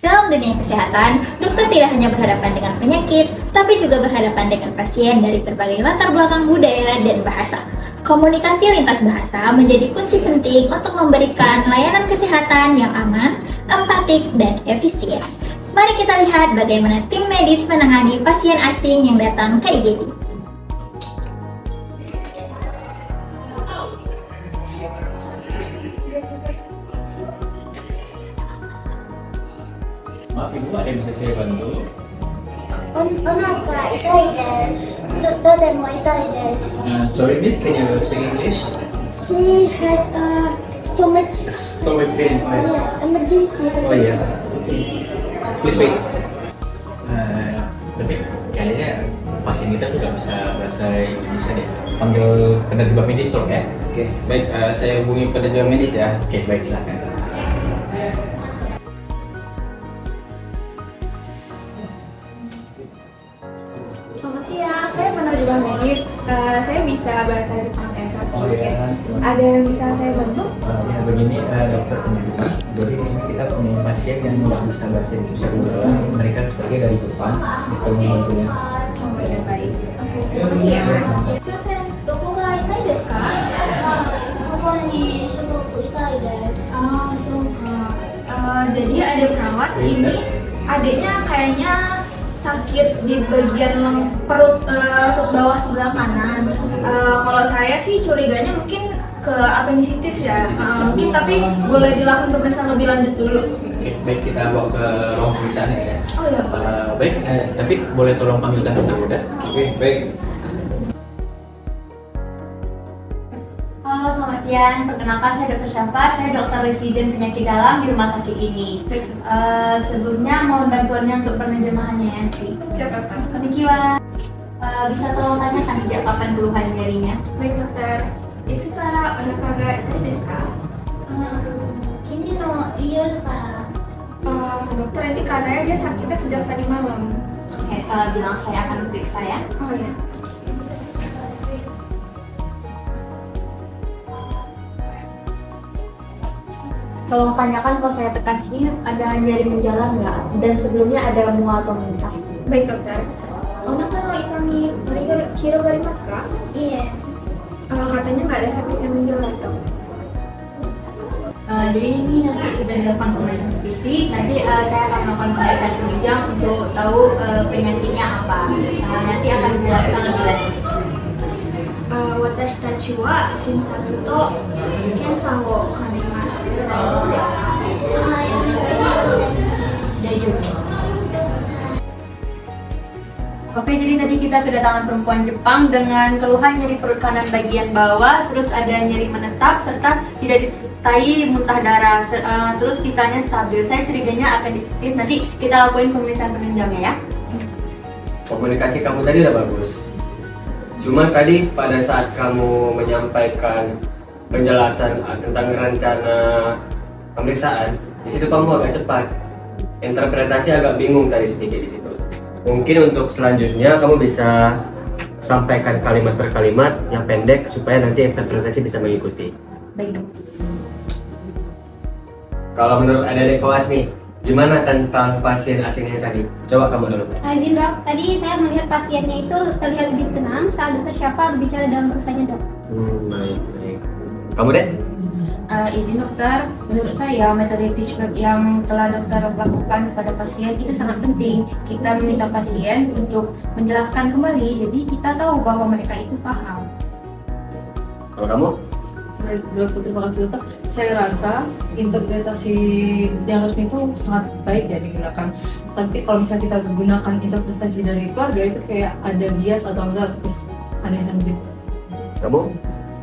Dalam dunia kesehatan, dokter tidak hanya berhadapan dengan penyakit, tapi juga berhadapan dengan pasien dari berbagai latar belakang budaya dan bahasa. Komunikasi lintas bahasa menjadi kunci penting untuk memberikan layanan kesehatan yang aman, empatik, dan efisien. Mari kita lihat bagaimana tim medis menangani pasien asing yang datang ke IGD. Maaf Ibu, ada yang bisa saya bantu? お腹痛いです。とても痛いです。Sorry Miss, can you speak English? She has a stomach. Stomach pain. Yes, emergency. Oh iya. Please wait. Tapi kayaknya pasien kita tuh nggak bisa bahasa Indonesia deh. Panggil penerjemah medis tolong ya. Oke, baik, saya hubungi penerjemah medis ya. Oke, baik, silakan. Selamat siang, saya penerjemah medis. Saya bisa bahasa Jepang dan Oh sedikit. iya. Ada yang bisa saya bantu? Ya begini, dokter penerjemah. Jadi di sini kita punya pasien yang nggak bisa bahasa Indonesia dulu. Mereka sebagai dari Jepang. Kita mau bantunya. Oh, baik. Oke, terima kasih ya. Dosen, doko ga itai desu ka? 心にすごく痛いです。 Ah, so jadi ada perawat ini adiknya kayaknya sakit di bagian perut bawah sebelah kanan. Kalau saya sih curiganya mungkin ke apendisitis ya. Mungkin tapi boleh dilakukan pemeriksaan lebih lanjut dulu. Oke, baik, kita bawa ke ruang pemeriksaan ya. Oh ya. Baik, tapi boleh tolong panggilkan dokter muda? Oke, baik. Halo, selamat siang. Perkenalkan, saya Dr. Syafa. Saya dokter residen penyakit dalam di rumah sakit ini. Sebelumnya mohon bantuannya untuk penerjemahannya ya. Siapa tahu? Konnichiwa. Bisa tolong tanyakan sejak kapan keluhan nyerinya? Baik dokter. Itsu kara onaka ga itai desu ka? 昨日の夜から Dokter ini katanya dia sakitnya sejak tadi malam. Oke, bilang saya akan periksa ya. Oh ya. Tolong tanyakan kalau saya tekan sini ada nyeri menjalar nggak? Dan sebelumnya ada mual atau muntah? Baik dokter. Onaka no itami hirogarimasu ka? いえ、 Katanya nggak ada sakit yang menjalar dok. Jadi ini nanti sudah dilakukan pemeriksaan fisik. Nanti saya akan melakukan pemeriksaan penunjang untuk tahu penyakitnya apa. Nanti akan dijelaskan lebih lanjut. Watashi tachi wa shinsatsu to kensan wo kanemasu. Daijoubu desu ka? はい、お願いします。 Daijoubu. Oke, jadi tadi kita kedatangan perempuan Jepang dengan keluhan nyeri perut kanan bagian bawah, terus ada nyeri menetap, serta tidak disertai muntah darah, terus vitalnya stabil. Saya curiganya apendisitis, nanti kita lakuin pemeriksaan penunjangnya ya. Komunikasi kamu tadi udah bagus. Cuma tadi pada saat kamu menyampaikan penjelasan tentang rencana pemeriksaan, di situ kamu agak cepat. Interpretasi agak bingung tadi sedikit di situ. Mungkin untuk selanjutnya kamu bisa sampaikan kalimat per kalimat yang pendek supaya nanti interpretasi bisa mengikuti. Baik. Kalau menurut adik-adik kelas nih, gimana tentang pasien asingnya tadi? Coba kamu dulu. Izin dok, tadi saya melihat pasiennya itu terlihat lebih tenang saat dokter Syafa berbicara dalam perusahaannya dok. Baik, baik. Kamu deh? Izin dokter, menurut saya metode teachwork yang telah dokter lakukan kepada pasien itu sangat penting. Kita meminta pasien untuk menjelaskan kembali, jadi kita tahu bahwa mereka itu paham. Kalau kamu? Baik, dokter, terima kasih dokter. Saya rasa interpretasi yang resmi itu sangat baik ya digunakan. Tapi kalau misalnya kita gunakan interpretasi dari keluarga itu kayak ada bias atau enggak, terus aneh-aneh gitu. Kamu?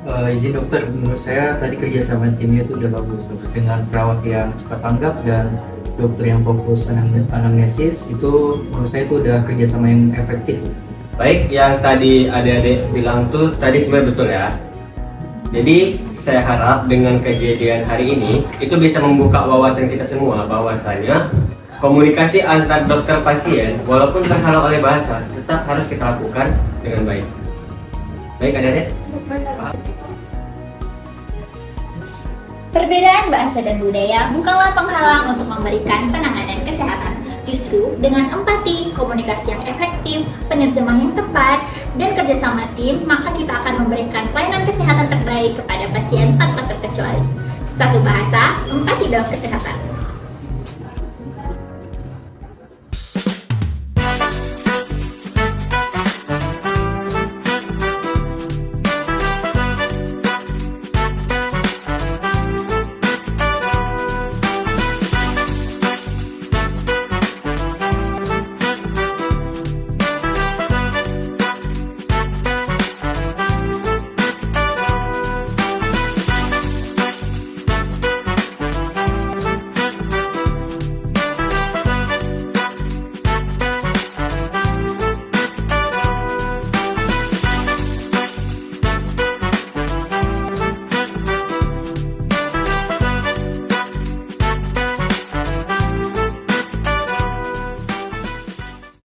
Izin dokter, menurut saya tadi kerjasama timnya itu udah bagus dokter. Dengan perawat yang cepat tanggap dan dokter yang fokus anamnesis itu menurut saya itu udah kerjasama yang efektif. Baik, yang tadi adik-adik bilang tuh tadi sebenarnya betul ya. Jadi saya harap dengan kejadian hari ini itu bisa membuka wawasan kita semua bahwasanya komunikasi antar dokter pasien walaupun terhalang oleh bahasa tetap harus kita lakukan dengan baik. Baik adik-adik. Perbedaan bahasa dan budaya bukanlah penghalang untuk memberikan penanganan kesehatan. Justru dengan empati, komunikasi yang efektif, penerjemah yang tepat, dan kerjasama tim, maka kita akan memberikan pelayanan kesehatan terbaik kepada pasien tanpa terkecuali. Satu bahasa, empati dalam kesehatan.